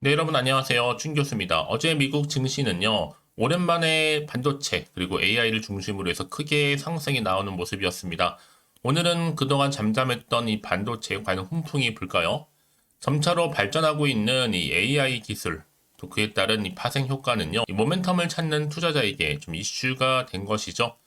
네, 여러분 안녕하세요. 춘 교수입니다. 어제 미국 증시는요, 오랜만에 반도체 그리고 AI를 중심으로 해서 크게 상승이 나오는 모습이었습니다. 오늘은 그동안 잠잠했던 이 반도체에 과연 훈풍이 불까요? 점차로 발전하고 있는 이 AI 기술, 또 그에 따른 이 파생 효과는요, 이 모멘텀을 찾는 투자자에게 좀 이슈가 된 것이죠.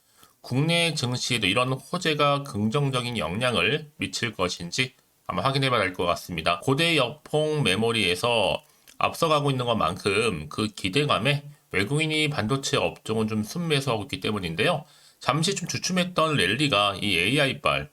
국내 증시에도 이런 호재가 긍정적인 영향을 미칠 것인지 아마 확인해 봐야 할 것 같습니다. 고대 역폭 메모리에서 앞서가고 있는 것만큼 그 기대감에 외국인이 반도체 업종은 좀 순매수하고 있기 때문인데요. 잠시 좀 주춤했던 랠리가 이 AI발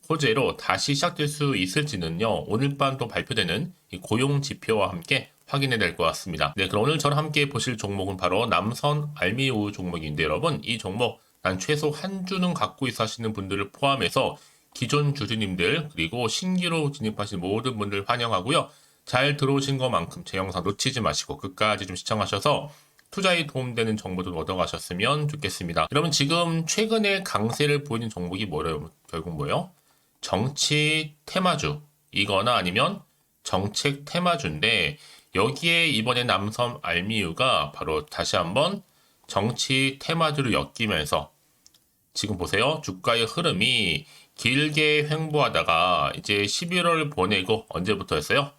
호재로 다시 시작될 수 있을지는요. 오늘 밤 또 발표되는 이 고용 지표와 함께 확인해야 될 것 같습니다. 네, 그럼 오늘 저랑 함께 보실 종목은 바로 남선 알미우 종목인데 여러분 이 종목 난 최소 한 주는 갖고 있어 하시는 분들을 포함해서 기존 주주님들 그리고 신규로 진입하신 모든 분들 환영하고요. 잘 들어오신 것만큼 제 영상 놓치지 마시고 끝까지 좀 시청하셔서 투자에 도움되는 정보도 얻어가셨으면 좋겠습니다. 여러분 지금 최근에 강세를 보이는 종목이 뭐예요? 결국 뭐예요? 정치 테마주 이거나 아니면 정책 테마주인데 여기에 이번에 남섬 알미유가 바로 다시 한번 정치 테마주로 엮이면서 지금 보세요. 주가의 흐름이 길게 횡보하다가 이제 11월 보내고 언제부터였어요?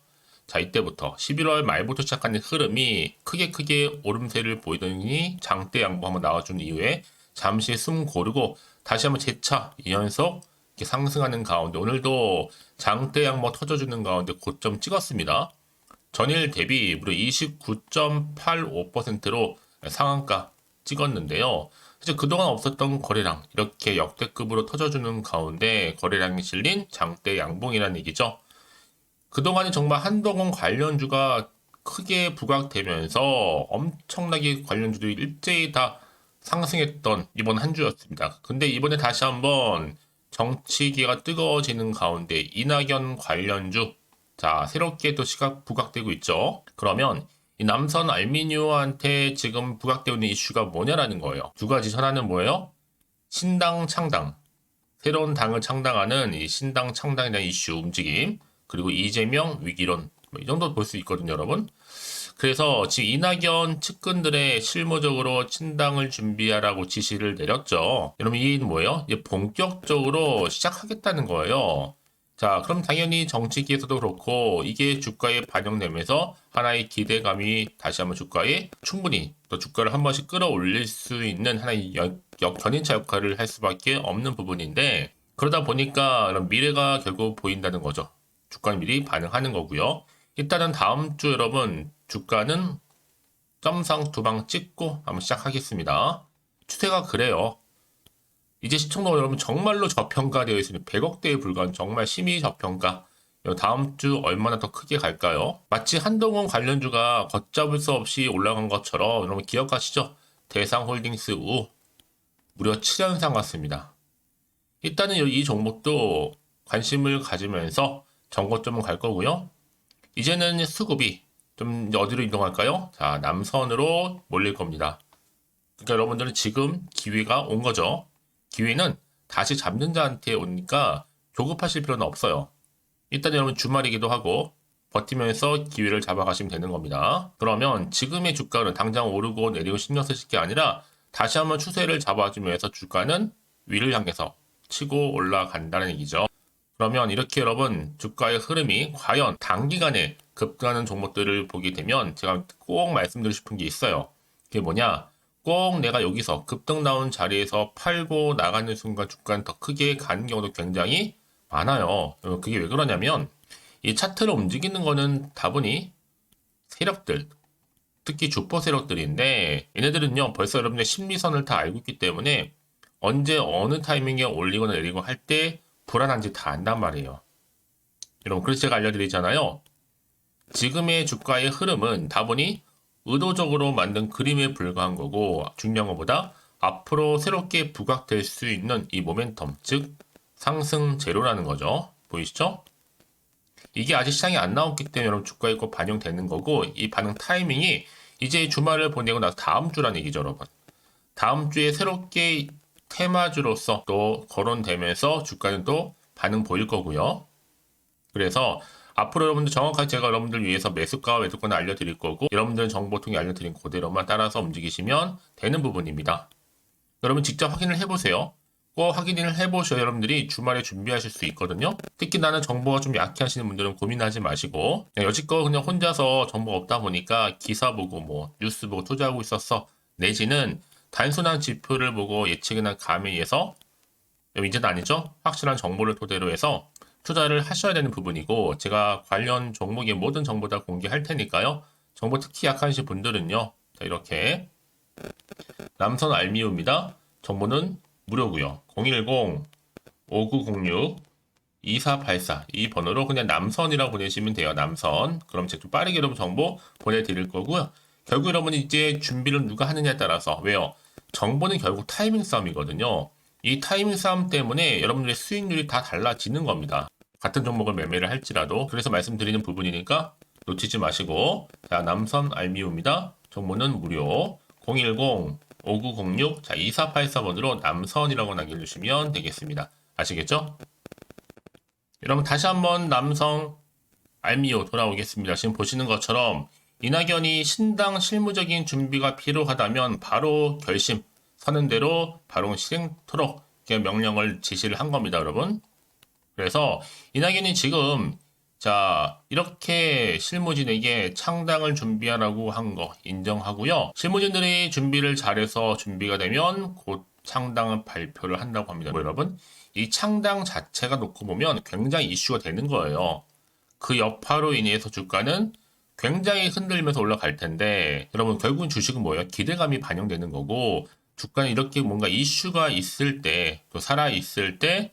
자, 이때부터 11월 말부터 시작하는 흐름이 크게 오름세를 보이더니 장대 양보 한번 나와준 이후에 잠시 숨 고르고 다시 한번 재차 2연속 이렇게 상승하는 가운데 오늘도 장대 양보 터져주는 가운데 고점 찍었습니다. 전일 대비 무려 29.85%로 상한가 찍었는데요. 사실 그동안 없었던 거래량 이렇게 역대급으로 터져주는 가운데 거래량이 실린 장대 양봉이라는 얘기죠. 그동안에 정말 한동안 관련주가 크게 부각되면서 엄청나게 관련주들이 일제히 다 상승했던 이번 한 주였습니다. 근데 이번에 다시 한번 정치기가 뜨거워지는 가운데 이낙연 관련주 자 새롭게 또 시각 부각되고 있죠. 그러면 이 남선 알미니오한테 지금 부각되고 있는 이슈가 뭐냐라는 거예요. 두 가지 하나는 뭐예요? 신당 창당 새로운 당을 창당하는 이 신당 창당에 대한 이슈 움직임 그리고 이재명 위기론 뭐이 정도 볼 수 있거든요, 여러분. 그래서 지금 이낙연 측근들의 실무적으로 친당을 준비하라고 지시를 내렸죠. 여러분 이게 뭐예요? 이제 본격적으로 시작하겠다는 거예요. 자, 그럼 당연히 정치기에서도 그렇고 이게 주가에 반영되면서 하나의 기대감이 다시 한번 주가에 충분히 또 주가를 한 번씩 끌어올릴 수 있는 하나의 견인차 역할을 할 수밖에 없는 부분인데 그러다 보니까 이런 미래가 결국 보인다는 거죠. 주가는 미리 반응하는 거고요. 일단은 다음 주 여러분 주가는 점상 두 방 찍고 한번 시작하겠습니다. 추세가 그래요. 이제 시청자 여러분 정말로 저평가되어 있으니 100억대에 불과한 정말 심히 저평가. 다음 주 얼마나 더 크게 갈까요? 마치 한동훈 관련주가 걷잡을 수 없이 올라간 것처럼 여러분 기억하시죠? 대상홀딩스 우 무려 7연상 같습니다. 일단은 이 종목도 관심을 가지면서 정고점은 갈 거고요. 이제는 수급이 좀 어디로 이동할까요? 자, 남선으로 몰릴 겁니다. 그러니까 여러분들은 지금 기회가 온 거죠. 기회는 다시 잡는 자한테 오니까 조급하실 필요는 없어요. 일단 여러분 주말이기도 하고 버티면서 기회를 잡아가시면 되는 겁니다. 그러면 지금의 주가는 당장 오르고 내리고 신경 쓰실 게 아니라 다시 한번 추세를 잡아주면서 주가는 위를 향해서 치고 올라간다는 얘기죠. 그러면 이렇게 여러분 주가의 흐름이 과연 단기간에 급등하는 종목들을 보게 되면 제가 꼭 말씀드리고 싶은 게 있어요. 그게 뭐냐? 꼭 내가 여기서 급등 나온 자리에서 팔고 나가는 순간 주가는 더 크게 가는 경우도 굉장히 많아요. 그게 왜 그러냐면 이 차트를 움직이는 거는 다분히 세력들, 특히 주포 세력들인데 얘네들은요 벌써 여러분의 심리선을 다 알고 있기 때문에 언제 어느 타이밍에 올리거나 내리고 할 때 불안한지 다 안단 말이에요. 여러분 그래서 제가 알려드리잖아요. 지금의 주가의 흐름은 다분히 의도적으로 만든 그림에 불과한 거고 중요한 것보다 앞으로 새롭게 부각될 수 있는 이 모멘텀 즉 상승 제로라는 거죠. 보이시죠? 이게 아직 시장에 안 나왔기 때문에 여러분 주가에 꼭 반영되는 거고 이 반응 타이밍이 이제 주말을 보내고 나서 다음 주라는 얘기죠, 여러분. 다음 주에 새롭게 테마주로서 또 거론되면서 주가는 또 반응 보일 거고요. 그래서 앞으로 여러분들 정확하게 제가 여러분들 위해서 매수가와 매도가는 알려드릴 거고 여러분들 정보 통해 알려드린 그대로만 따라서 움직이시면 되는 부분입니다. 여러분 직접 확인을 해보세요. 꼭 확인을 해보셔야 여러분들이 주말에 준비하실 수 있거든요. 특히 나는 정보가 좀 약해하시는 분들은 고민하지 마시고 여지껏 그냥 혼자서 정보가 없다 보니까 기사 보고 뭐 뉴스 보고 투자하고 있었어. 내지는 단순한 지표를 보고 예측이나 감에 의해서 이제는 아니죠. 확실한 정보를 토대로 해서 투자를 하셔야 되는 부분이고 제가 관련 종목의 모든 정보 다 공개할 테니까요. 정보 특히 약하신 분들은요. 자, 이렇게 남선 알미우입니다. 정보는 무료고요. 010-5906-2484 이 번호로 그냥 남선이라고 보내시면 돼요. 남선. 그럼 제가 좀 빠르게 여러분 정보 보내드릴 거고요. 결국 여러분이 이제 준비를 누가 하느냐에 따라서 왜요? 정보는 결국 타이밍 싸움이거든요. 이 타이밍 싸움 때문에 여러분들의 수익률이 다 달라지는 겁니다. 같은 종목을 매매를 할지라도 그래서 말씀드리는 부분이니까 놓치지 마시고 자 남선 알미우입니다. 정보는 무료 010-5906 자 2484번으로 남선이라고 남겨주시면 되겠습니다. 아시겠죠? 여러분 다시 한번 남성 알미오 돌아오겠습니다. 지금 보시는 것처럼 이낙연이 신당 실무적인 준비가 필요하다면 바로 결심 서는 대로 바로 실행토록 명령을 지시를 한 겁니다, 여러분. 그래서 이낙연이 지금 자 이렇게 실무진에게 창당을 준비하라고 한 거 인정하고요. 실무진들이 준비를 잘해서 준비가 되면 곧 창당을 발표를 한다고 합니다. 여러분 이 창당 자체가 놓고 보면 굉장히 이슈가 되는 거예요. 그 여파로 인해서 주가는 굉장히 흔들면서 올라갈 텐데 여러분 결국은 주식은 뭐예요? 기대감이 반영되는 거고 주가는 이렇게 뭔가 이슈가 있을 때 또 살아있을 때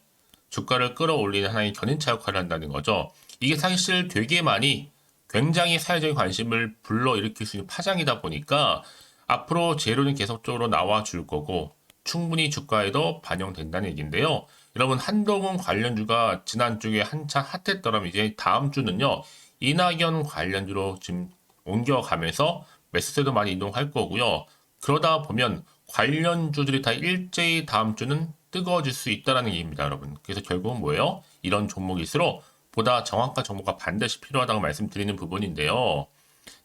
주가를 끌어올리는 하나의 견인차 역할을 한다는 거죠. 이게 사실 되게 많이 굉장히 사회적인 관심을 불러일으킬 수 있는 파장이다 보니까 앞으로 재료는 계속적으로 나와줄 거고 충분히 주가에도 반영된다는 얘기인데요. 여러분 한동훈 관련주가 지난주에 한참 핫했더라면 이제 다음 주는요. 이낙연 관련주로 지금 옮겨가면서 매수세도 많이 이동할 거고요. 그러다 보면 관련주들이 다 일제히 다음 주는 뜨거워질 수 있다는 얘기입니다, 여러분. 그래서 결국은 뭐예요? 이런 종목일수록 보다 정확한 정보가 반드시 필요하다고 말씀드리는 부분인데요.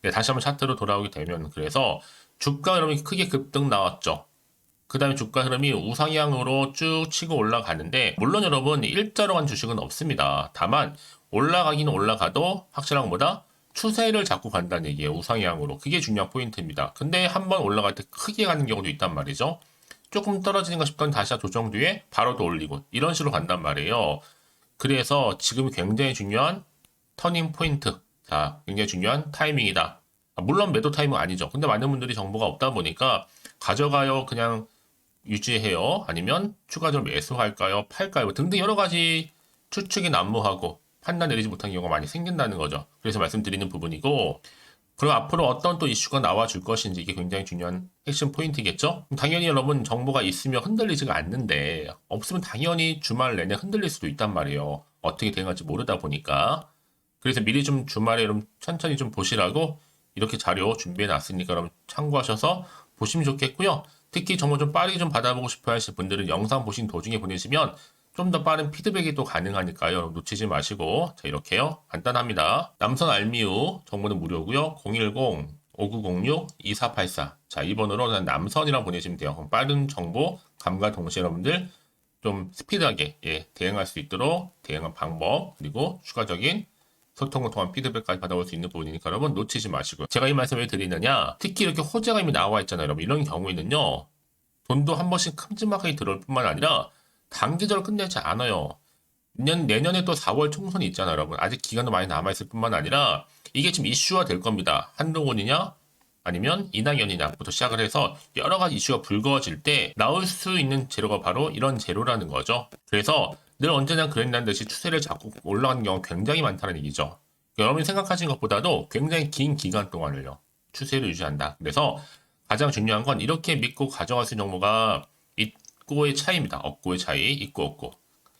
네, 다시 한번 차트로 돌아오게 되면 그래서 주가 흐름이 크게 급등 나왔죠. 그 다음에 주가 흐름이 우상향으로 쭉 치고 올라가는데 물론 여러분 일자로 간 주식은 없습니다. 다만 올라가기는 올라가도 확실한 것보다 추세를 잡고 간다는 얘기예요. 우상향으로. 그게 중요한 포인트입니다. 근데 한번 올라갈 때 크게 가는 경우도 있단 말이죠. 조금 떨어지는 것 싶더니 다시 조정 뒤에 바로 또 올리고 이런 식으로 간단 말이에요. 그래서 지금 굉장히 중요한 터닝 포인트. 자, 굉장히 중요한 타이밍이다. 물론 매도 타이밍 아니죠. 근데 많은 분들이 정보가 없다 보니까 가져가요. 그냥 유지해요. 아니면 추가적으로 매수할까요? 팔까요? 뭐 등등 여러 가지 추측이 난무하고 판단 내리지 못한 경우가 많이 생긴다는 거죠. 그래서 말씀드리는 부분이고 그리고 앞으로 어떤 또 이슈가 나와줄 것인지 이게 굉장히 중요한 핵심 포인트겠죠? 당연히 여러분 정보가 있으면 흔들리지가 않는데 없으면 당연히 주말 내내 흔들릴 수도 있단 말이에요. 어떻게 대응할지 모르다 보니까. 그래서 미리 좀 주말에 여러분 천천히 좀 보시라고 이렇게 자료 준비해 놨으니까 여러분 참고하셔서 보시면 좋겠고요. 특히 정보 좀 빠르게 좀 받아보고 싶어 하실 분들은 영상 보신 도중에 보내시면 좀 더 빠른 피드백이 또 가능하니까요. 놓치지 마시고 자 이렇게요. 간단합니다. 남선 알미우 정보는 무료고요. 010-5906-2484 자 이 번호로 남선이라고 보내시면 돼요. 그럼 빠른 정보 감과 동시에 여러분들 좀 스피드하게 대응할 수 있도록 대응한 방법 그리고 추가적인 소통을 통한 피드백까지 받아볼 수 있는 부분이니까 여러분 놓치지 마시고요. 제가 이 말씀을 왜 드리느냐 특히 이렇게 호재가 이미 나와 있잖아요. 여러분 이런 경우에는요. 돈도 한 번씩 큼지막하게 들어올 뿐만 아니라 단기적으로 끝내지 않아요. 내년에 또 4월 총선이 있잖아요, 여러분. 아직 기간도 많이 남아있을 뿐만 아니라 이게 지금 이슈화 될 겁니다. 한동훈이냐 아니면 이낙연이냐부터 시작을 해서 여러 가지 이슈가 불거질 때 나올 수 있는 재료가 바로 이런 재료라는 거죠. 그래서 늘 언제나 그랬다는 듯이 추세를 잡고 올라가는 경우가 굉장히 많다는 얘기죠. 여러분이 생각하시는 것보다도 굉장히 긴 기간 동안을요. 추세를 유지한다. 그래서 가장 중요한 건 이렇게 믿고 가져갈 수 있는 정보가 있고의 차이입니다. 없고의 차이, 있고 없고.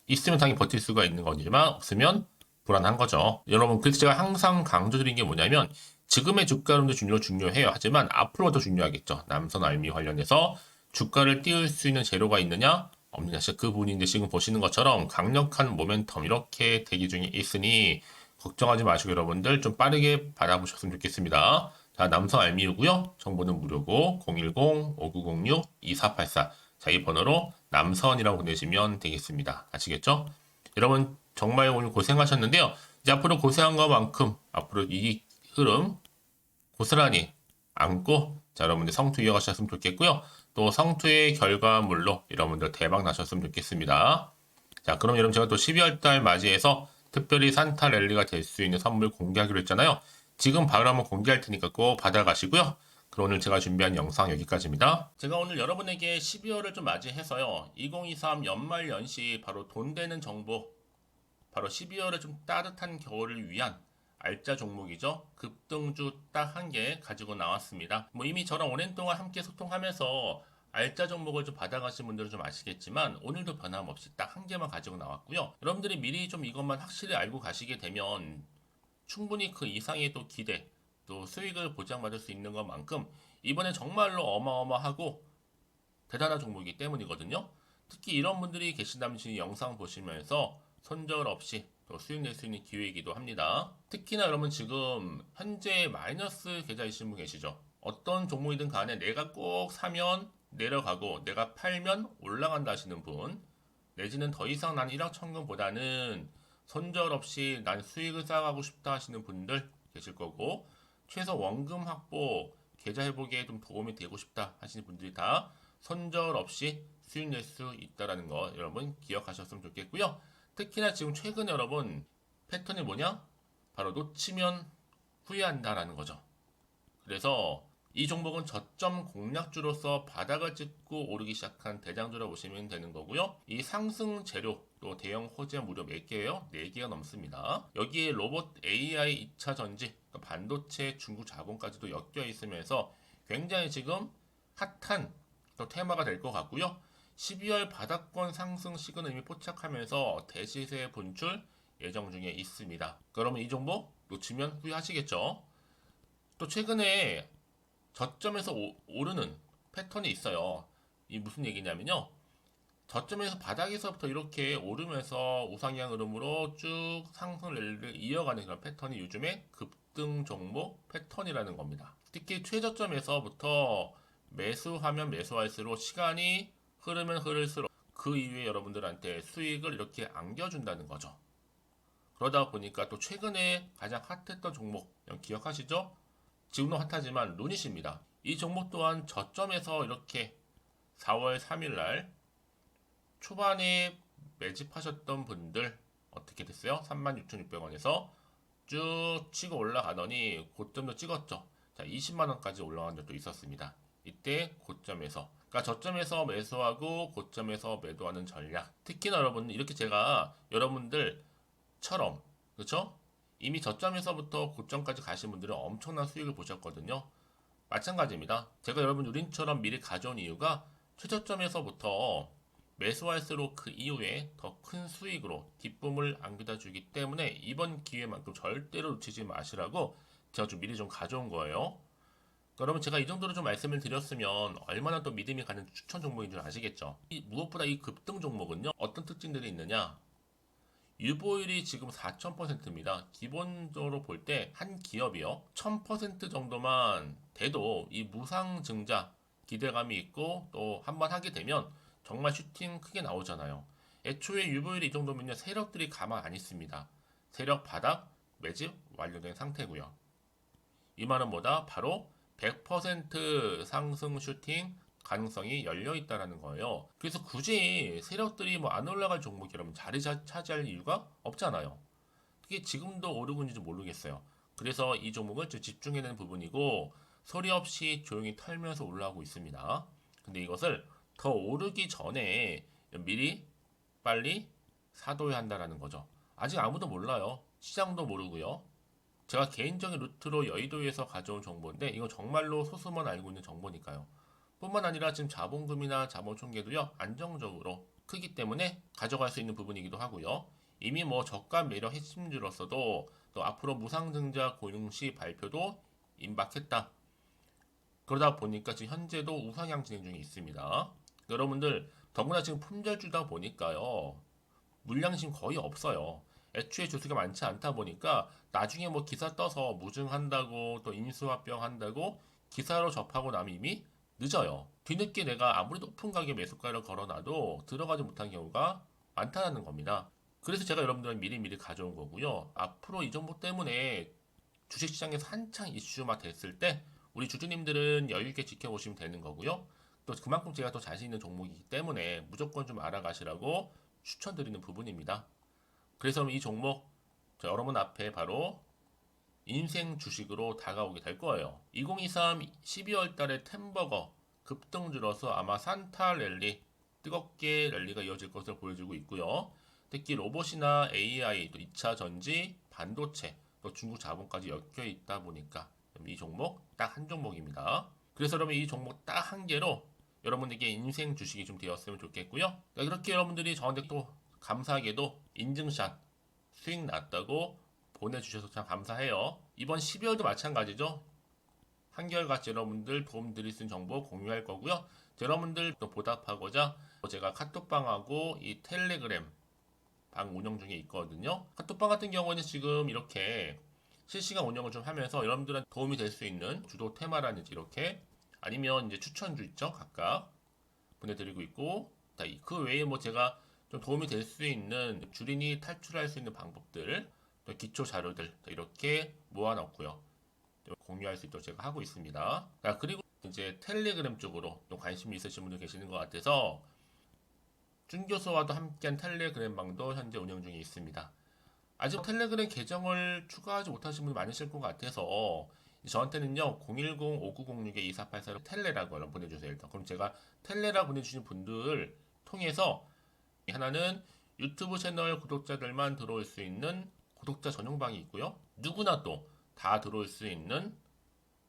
있으면 당연히 버틸 수가 있는 거지만 없으면 불안한 거죠. 여러분, 그래서 제가 항상 강조드린 게 뭐냐면 지금의 주가 흐름도 중요해요. 하지만 앞으로 더 중요하겠죠. 남선 알미 관련해서 주가를 띄울 수 있는 재료가 있느냐 없느냐. 그 부분인데 지금 보시는 것처럼 강력한 모멘텀 이렇게 대기 중에 있으니 걱정하지 마시고 여러분들 좀 빠르게 받아보셨으면 좋겠습니다. 자, 남성 알미유고요. 정보는 무료고 010-5906-2484. 자, 이 번호로 남선이라고 보내시면 되겠습니다. 아시겠죠? 여러분 정말 오늘 고생하셨는데요. 이제 앞으로 고생한 것만큼 앞으로 이 흐름 고스란히 안고 자, 여러분들 성투 이어가셨으면 좋겠고요. 또 성투의 결과물로 여러분들 대박 나셨으면 좋겠습니다. 자, 그럼 여러분 제가 또 12월 달 맞이해서 특별히 산타 랠리가 될 수 있는 선물 공개하기로 했잖아요. 지금 바로 한번 공개할 테니까 꼭 받아가시고요. 그럼 오늘 제가 준비한 영상 여기까지입니다. 제가 오늘 여러분에게 12월을 좀 맞이해서요. 2023 연말 연시 바로 돈 되는 정보, 바로 12월에 좀 따뜻한 겨울을 위한 알짜 종목이죠. 급등주 딱 한 개 가지고 나왔습니다. 뭐 이미 저랑 오랜 동안 함께 소통하면서 알짜 종목을 좀 받아가신 분들은 좀 아시겠지만 오늘도 변함없이 딱 한 개만 가지고 나왔고요. 여러분들이 미리 좀 이것만 확실히 알고 가시게 되면 충분히 그 이상의 또 기대, 또 수익을 보장받을 수 있는 것만큼 이번에 정말로 어마어마하고 대단한 종목이기 때문이거든요. 특히 이런 분들이 계신다면 지금 영상 보시면서 손절 없이 또 수익 낼 수 있는 기회이기도 합니다. 특히나 여러분 지금 현재 마이너스 계좌이신 분 계시죠? 어떤 종목이든 간에 내가 꼭 사면 내려가고 내가 팔면 올라간다 하시는 분, 내지는 더 이상 난 일확천금보다는 손절 없이 난 수익을 쌓아가고 싶다 하시는 분들 계실 거고, 최소 원금 확보, 계좌 회복에 좀 도움이 되고 싶다 하시는 분들이 다 손절 없이 수익 낼 수 있다는 거 여러분 기억하셨으면 좋겠고요. 특히나 지금 최근에 여러분 패턴이 뭐냐? 바로 놓치면 후회한다라는 거죠. 그래서 이 종목은 저점 공략주로서 바닥을 찍고 오르기 시작한 대장주라고 보시면 되는 거고요. 이 상승 재료 또 대형 호재 무려 몇 개예요? 4개가 넘습니다. 여기에 로봇 AI 2차 전지, 반도체 중국 자본까지도 엮여 있으면서 굉장히 지금 핫한 또 테마가 될 것 같고요. 12월 바닥권 상승 시그널 이미 포착하면서 대시세 분출 예정 중에 있습니다. 그러면 이 종목 놓치면 후회하시겠죠? 또 최근에 저점에서 오르는 패턴이 있어요. 이 무슨 얘기냐면요. 저점에서 바닥에서부터 이렇게 오르면서 우상향 흐름으로 쭉 상승 랠리를 이어가는 그런 패턴이 요즘에 급등 종목 패턴이라는 겁니다. 특히 최저점에서부터 매수하면 매수할수록 시간이 흐르면 흐를수록 그 이후에 여러분들한테 수익을 이렇게 안겨준다는 거죠. 그러다 보니까 또 최근에 가장 핫했던 종목 기억하시죠? 지금도 핫하지만 루닛입니다. 이 종목 또한 저점에서 이렇게 4월 3일 날 초반에 매집하셨던 분들 어떻게 됐어요? 36,600원에서 쭉 치고 올라가더니 고점도 찍었죠. 자, 20만 원까지 올라간 적도 있었습니다. 이때 고점에서, 그러니까 저점에서 매수하고 고점에서 매도하는 전략. 특히나 여러분 이렇게 제가 여러분들처럼 그렇죠? 이미 저점에서부터 고점까지 가신 분들은 엄청난 수익을 보셨거든요. 마찬가지입니다. 제가 여러분 우린처럼 미리 가져온 이유가 최저점에서부터 매수할수록 그 이후에 더 큰 수익으로 기쁨을 안겨다 주기 때문에 이번 기회만큼 절대로 놓치지 마시라고 제가 좀 미리 좀 가져온 거예요. 그러면 제가 이 정도로 좀 말씀을 드렸으면 얼마나 또 믿음이 가는 추천 종목인 줄 아시겠죠? 무엇보다 이 급등 종목은요, 어떤 특징들이 있느냐? 유보율이 지금 4000%입니다. 기본적으로 볼 때 한 기업이요, 1000% 정도만 돼도 이 무상증자 기대감이 있고 또 한번 하게 되면 정말 슈팅 크게 나오잖아요. 애초에 유보율이 이 정도면요, 세력들이 가만 안 있습니다. 세력 바닥 매집 완료된 상태고요. 이 말은 뭐다? 바로 100% 상승 슈팅 가능성이 열려 있다라는 거예요. 그래서 굳이 세력들이 뭐 안 올라갈 종목이 여러분 자리 차지할 이유가 없잖아요. 그게 지금도 오르고 있는지 모르겠어요. 그래서 이 종목을 좀 집중해야 되는 부분이고 소리 없이 조용히 털면서 올라가고 있습니다. 근데 이것을 더 오르기 전에 미리 빨리 사둬야 한다라는 거죠. 아직 아무도 몰라요. 시장도 모르고요. 제가 개인적인 루트로 여의도에서 가져온 정보인데 이거 정말로 소수만 알고 있는 정보니까요. 뿐만 아니라 지금 자본금이나 자본총계도요, 안정적으로 크기 때문에 가져갈 수 있는 부분이기도 하고요. 이미 뭐 저가 매력 핵심주로서도 또 앞으로 무상증자 고용시 발표도 임박했다. 그러다 보니까 지금 현재도 우상향 진행 중에 있습니다. 여러분들 더구나 지금 품절주다 보니까요, 물량심 거의 없어요. 애초에 주수가 많지 않다 보니까 나중에 뭐 기사 떠서 무증한다고 또 인수합병 한다고 기사로 접하고 나면 이미 늦어요. 뒤늦게 내가 아무리 높은 가격 매수가를 걸어놔도 들어가지 못한 경우가 많다는 겁니다. 그래서 제가 여러분들은 미리미리 가져온 거고요. 앞으로 이 정보 때문에 주식시장에서 한창 이슈가 됐을 때 우리 주주님들은 여유 있게 지켜보시면 되는 거고요. 또 그만큼 제가 더 자신 있는 종목이기 때문에 무조건 좀 알아가시라고 추천드리는 부분입니다. 그래서 이 종목 여러분 앞에 바로 인생 주식으로 다가오게 될 거예요. 2023 12월 달에 템버거 급등주로서 아마 산타 랠리 뜨겁게 랠리가 이어질 것으로 보여지고 있고요. 특히 로봇이나 AI, 또 2차 전지, 반도체, 또 중국 자본까지 엮여 있다 보니까 이 종목 딱 한 종목입니다. 그래서 여러분 이 종목 딱 한 개로 여러분에게 인생 주식이 좀 되었으면 좋겠고요. 그렇게 여러분들이 저한테 또 감사하게도 인증샷 수익 났다고 보내주셔서 참 감사해요. 이번 12월도 마찬가지죠. 한결같이 여러분들 도움 드릴 수 있는 정보 공유할 거고요. 여러분들 또 보답하고자 제가 카톡방하고 이 텔레그램 방 운영 중에 있거든요. 카톡방 같은 경우는 지금 이렇게 실시간 운영을 좀 하면서 여러분들한테 도움이 될 수 있는 주도 테마라든지 이렇게 아니면 이제 추천주 있죠. 각각 보내드리고 있고 그 외에 뭐 제가 좀 도움이 될 수 있는 주린이 탈출할 수 있는 방법들 또 기초 자료들 이렇게 모아놨고요. 공유할 수 있도록 제가 하고 있습니다. 그리고 이제 텔레그램 쪽으로 또 관심이 있으신 분들 계시는 것 같아서 준교수와도 함께한 텔레그램 방도 현재 운영 중에 있습니다. 아직 텔레그램 계정을 추가하지 못하신 분이 많으실 것 같아서 저한테는요 010-5906-2484로 텔레라고 보내주세요. 일단 그럼 제가 텔레라 보내주신 분들 통해서 하나는 유튜브 채널 구독자들만 들어올 수 있는 구독자 전용방이 있고요. 누구나 또 다 들어올 수 있는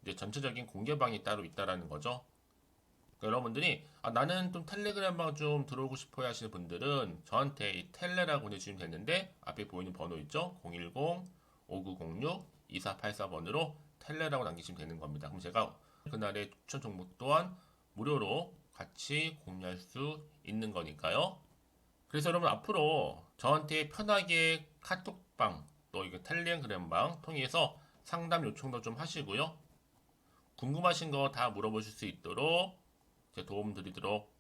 이제 전체적인 공개방이 따로 있다라는 거죠. 그러니까 여러분들이 나는 좀 텔레그램 방 좀 들어오고 싶어요 하시는 분들은 저한테 이 텔레라고 보내주시면 되는데 앞에 보이는 번호 있죠? 010-5906-2484번으로 텔레라고 남기시면 되는 겁니다. 그럼 제가 그날의 추천 종목 또한 무료로 같이 공유할 수 있는 거니까요. 그래서 여러분 앞으로 저한테 편하게 카톡방 또 이거 텔레그램방 통해서 상담 요청도 좀 하시고요. 궁금하신 거 다 물어보실 수 있도록 제가 도움 드리도록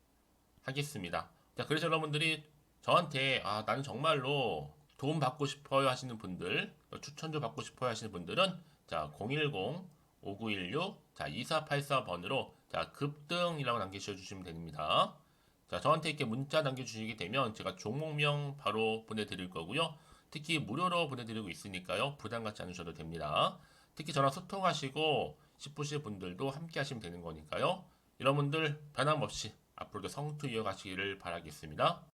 하겠습니다. 자, 그래서 여러분들이 저한테 나는 정말로 도움 받고 싶어요 하시는 분들, 추천도 받고 싶어요 하시는 분들은 자, 010-5916 자, 2484번으로 자, 급등이라고 남기셔 주시면 됩니다. 자, 저한테 이렇게 문자 남겨주시게 되면 제가 종목명 바로 보내드릴 거고요. 특히 무료로 보내드리고 있으니까요. 부담 갖지 않으셔도 됩니다. 특히 저랑 소통하시고 싶으신 분들도 함께 하시면 되는 거니까요. 여러분들 변함없이 앞으로도 성투 이어가시기를 바라겠습니다.